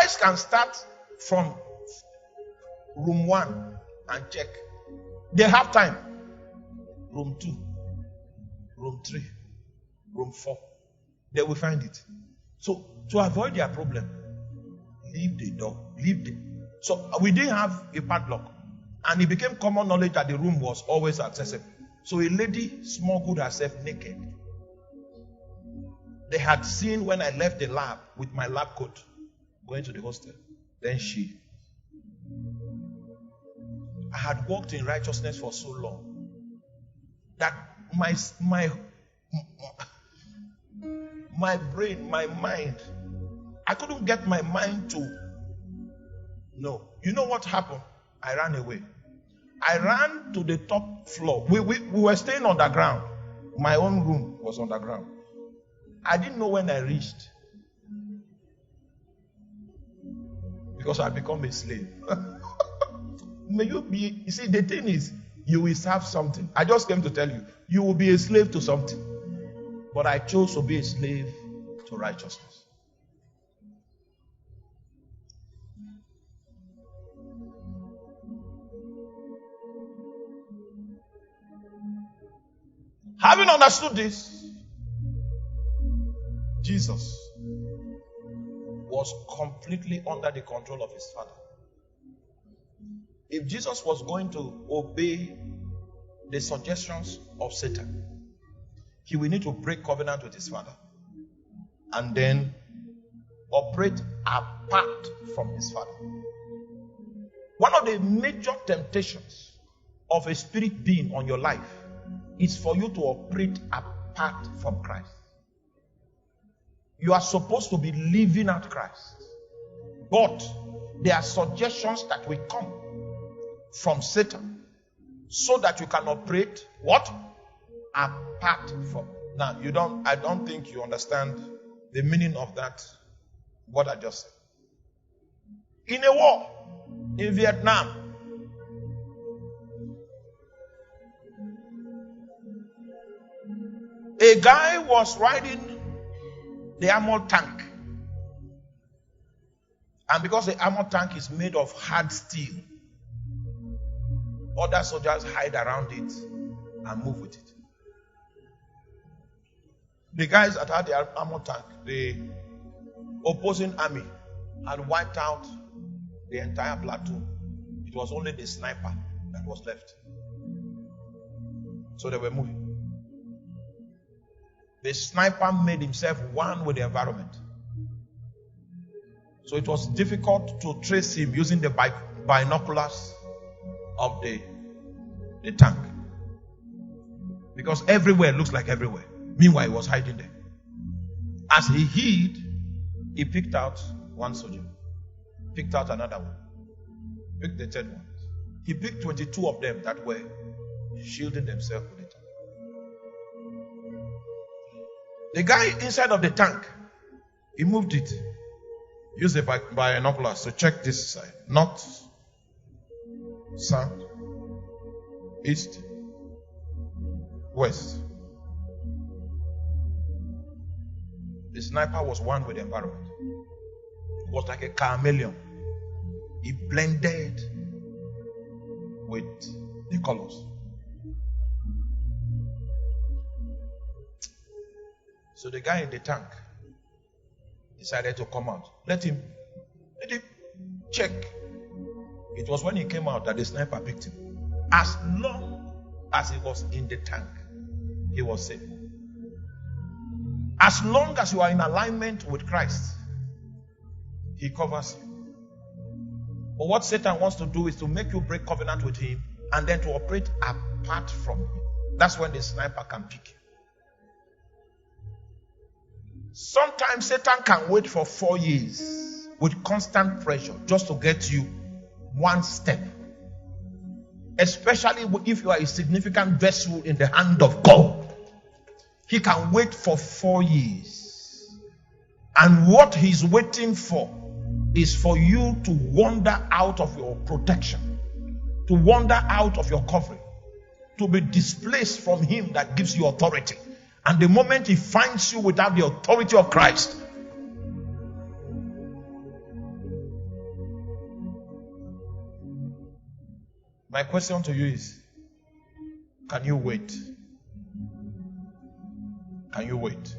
Boys can start from room 1 and check. They have time. Room 2, room 3, room 4. They will find it. So to avoid their problem, leave the door. So we didn't have a padlock. And it became common knowledge that the room was always accessible. So a lady smuggled herself naked. They had seen when I left the lab with my lab coat going to the hostel. Then I had walked in righteousness for so long that my brain, my mind, I couldn't get my mind to know. You know what happened? I ran away. I ran to the top floor. We were staying underground. My own room was underground. I didn't know when I reached, because I become a slave. May you be, you see, the thing is, you will serve something. I just came to tell you, you will be a slave to something. But I chose to be a slave to righteousness. Having understood this, Jesus was completely under the control of his Father. If Jesus was going to obey the suggestions of Satan, he will need to break covenant with his Father and then operate apart from his Father. One of the major temptations of a spirit being on your life is for you to operate apart from Christ. You are supposed to be living out Christ. But there are suggestions that will come from Satan so that you can operate what? Apart from. Now, I don't think you understand the meaning of that, what I just said. In a war in Vietnam, a guy was riding the armored tank. And because the armored tank is made of hard steel, other soldiers hide around it and move with it. The guys that had the armored tank, the opposing army, had wiped out the entire platoon. It was only the sniper that was left. So they were moving. The sniper made himself one with the environment. So it was difficult to trace him using the binoculars of the tank. Because everywhere looks like everywhere. Meanwhile, he was hiding there. As he hid, he picked out one soldier. Picked out another one. Picked the third one. He picked 22 of them that were shielding themselves with it. The guy inside of the tank, he moved it. Used the binoculars to check this side. North, south, east, west. The sniper was one with the environment. It was like a chameleon. He blended with the colors. So the guy in the tank decided to come out. Let him check. It was when he came out that the sniper picked him. As long as he was in the tank, he was safe. As long as you are in alignment with Christ, he covers you. But what Satan wants to do is to make you break covenant with him and then to operate apart from him. That's when the sniper can pick you. Sometimes Satan can wait for 4 years with constant pressure just to get you one step. Especially if you are a significant vessel in the hand of God. He can wait for 4 years. And what he's waiting for is for you to wander out of your protection, to wander out of your covering, to be displaced from him that gives you authority. And the moment he finds you without the authority of Christ, My question to you is, can you wait? Can you wait?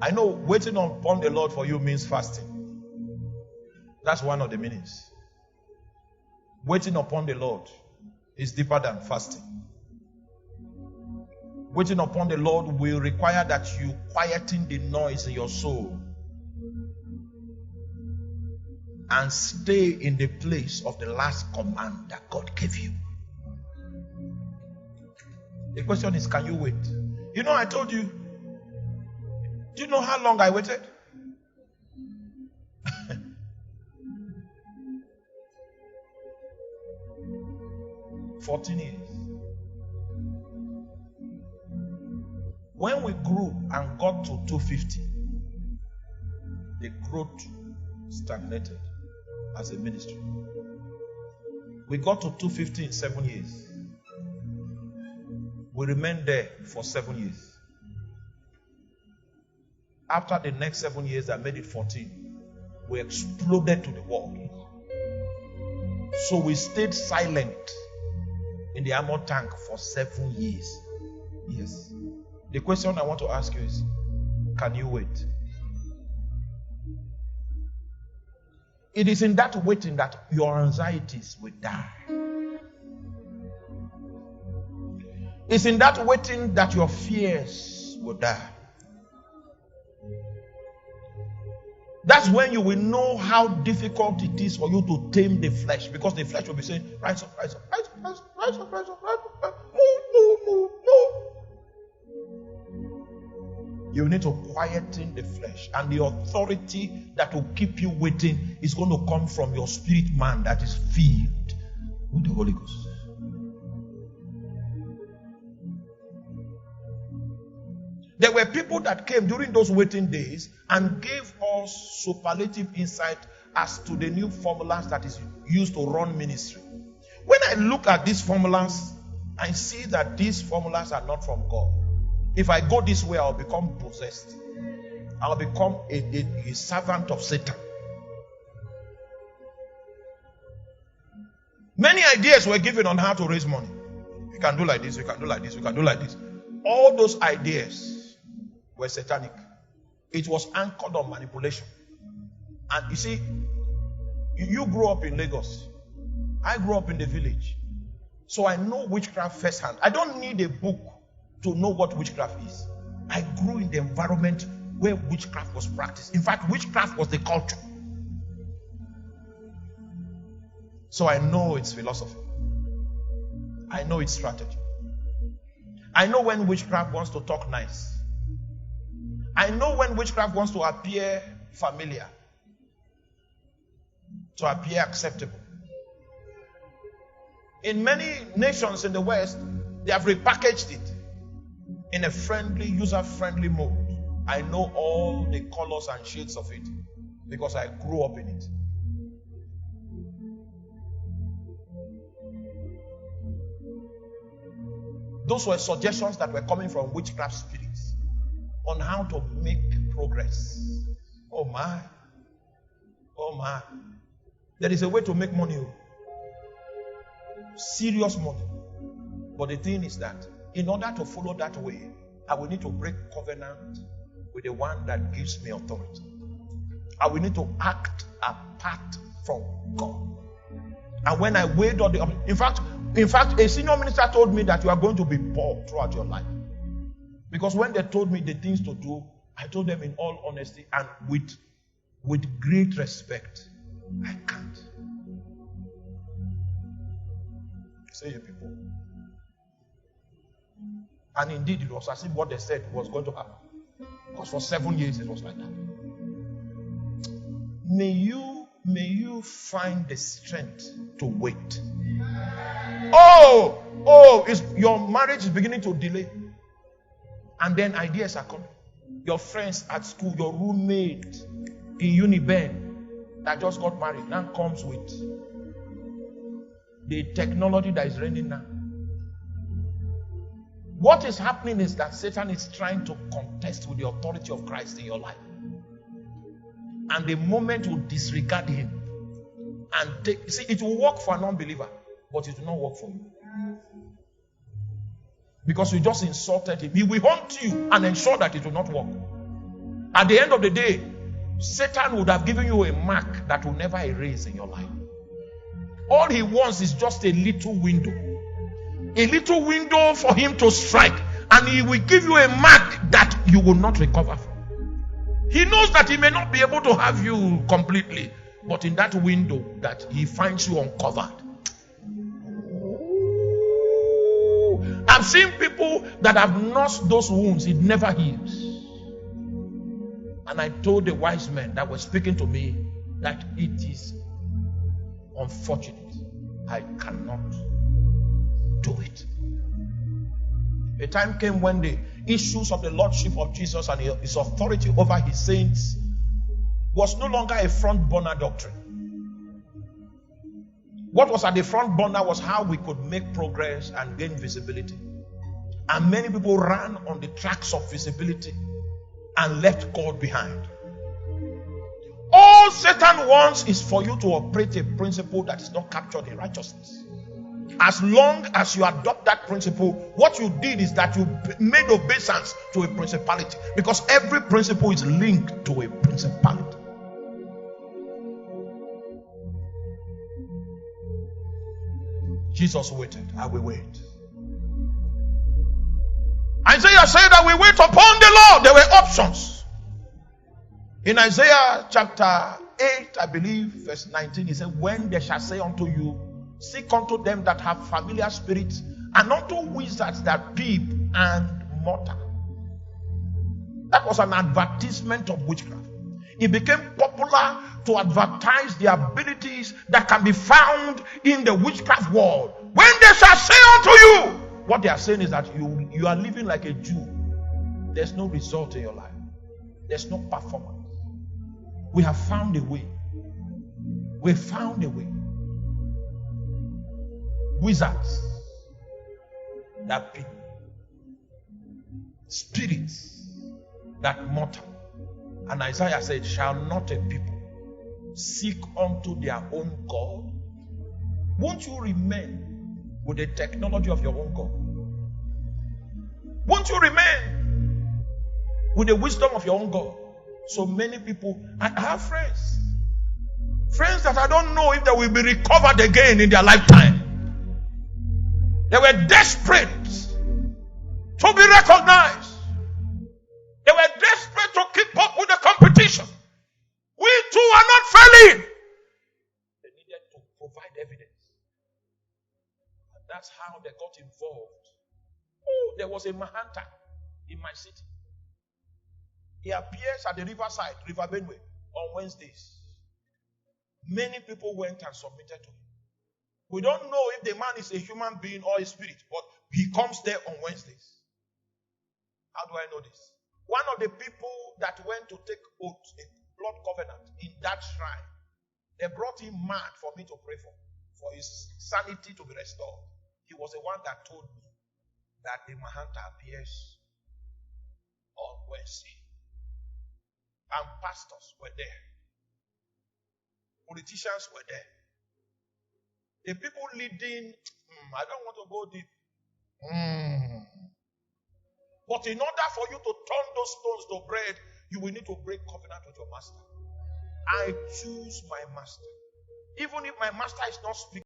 I know waiting upon the Lord for you means fasting. That's one of the meanings. Waiting upon the Lord is deeper than fasting. Waiting upon the Lord will require that you quieten the noise in your soul and stay in the place of the last command that God gave you. The question is, can you wait? You know, I told you. Do you know how long I waited? 14 years. When we grew and got to 250, the growth stagnated as a ministry. We got to 250 in 7 years. We remained there for 7 years. After the next 7 years that made it 14, we exploded to the world. So we stayed silent in the armor tank for 7 years. Yes. The question I want to ask you is, can you wait? It is in that waiting that your anxieties will die. It's in that waiting that your fears will die. That's when you will know how difficult it is for you to tame the flesh, because the flesh will be saying, rise up, rise up, rise up, rise up, rise up, rise up, rise up, move. You need to quieten the flesh, and the authority that will keep you waiting is going to come from your spirit man that is filled with the Holy Ghost. There were people that came during those waiting days and gave us superlative insight as to the new formulas that is used to run ministry. When I look at these formulas, I see that these formulas are not from God. If I go this way, I'll become possessed. I'll become a servant of Satan. Many ideas were given on how to raise money. We can do like this, we can do like this, we can do like this. All those ideas were satanic. It was anchored on manipulation. And you see, you grew up in Lagos. I grew up in the village. So I know witchcraft firsthand. I don't need a book to know what witchcraft is. I grew in the environment where witchcraft was practiced. In fact, witchcraft was the culture. So I know its philosophy. I know its strategy. I know when witchcraft wants to talk nice. I know when witchcraft wants to appear familiar, to appear acceptable. In many nations in the West, they have repackaged it in a friendly, user-friendly mode. I know all the colors and shades of it because I grew up in it. Those were suggestions that were coming from witchcraft spirits on how to make progress. Oh my. Oh my. There is a way to make money. Serious money. But the thing is that in order to follow that way, I will need to break covenant with the one that gives me authority. I will need to act apart from God. And when I weighed all the... In fact, a senior minister told me that you are going to be poor throughout your life. Because when they told me the things to do, I told them in all honesty and with great respect, I can't. Say you people. And indeed, it was as if what they said was going to happen. Because for 7 years it was like that. May you find the strength to wait. Your marriage is beginning to delay. And then ideas are coming. Your friends at school, your roommate in Uniben that just got married now comes with the technology that is reigning now. What is happening is that Satan is trying to contest with the authority of Christ in your life. And the moment you disregard him and take. See, it will work for a non-believer, but it will not work for you. Because you just insulted him. He will haunt you and ensure that it will not work. At the end of the day, Satan would have given you a mark that will never erase in your life. All he wants is just a little window. A little window for him to strike. And he will give you a mark that you will not recover from. He knows that he may not be able to have you completely. But in that window that he finds you uncovered. I've seen people that have nursed those wounds. It never heals. And I told the wise men that were speaking to me that it is unfortunate. I cannot do it. A time came when the issues of the Lordship of Jesus and his authority over his saints was no longer a front burner doctrine. What was at the front burner was how we could make progress and gain visibility. And many people ran on the tracks of visibility and left God behind. All Satan wants is for you to operate a principle that is not captured in righteousness. As long as you adopt that principle, what you did is that you made obeisance to a principality. Because every principle is linked to a principality. Jesus waited. I will wait. Isaiah said that we wait upon the Lord. There were options. In Isaiah chapter 8, I believe, verse 19, he said, when they shall say unto you, seek unto them that have familiar spirits, and unto wizards that peep and mutter. That was an advertisement of witchcraft. It became popular to advertise the abilities that can be found in the witchcraft world. When they shall say unto you, what they are saying is that you are living like a Jew. There's no result in your life. There's no performance. We have found a way. We found a way. Wizards that peep, spirits that mutter. And Isaiah said, shall not a people seek unto their own God? Won't you remain with the technology of your own God? Won't you remain with the wisdom of your own God? So many people, I have friends that I don't know if they will be recovered again in their lifetime. They were desperate to be recognized. They were desperate to keep up with the competition. We too are not failing. They needed to provide evidence. And that's how they got involved. Oh, there was a Mahanta in my city. He appears at the riverside, River Benue, on Wednesdays. Many people went and submitted to him. We don't know if the man is a human being or a spirit, but he comes there on Wednesdays. How do I know this? One of the people that went to take oath, a blood covenant in that shrine, they brought him mad for me to pray for his sanity to be restored. He was the one that told me that the Mahanta appears on Wednesday. And pastors were there. Politicians were there. The people leading, I don't want to go deep. But in order for you to turn those stones to bread, you will need to break covenant with your master. I choose my master. Even if my master is not speaking.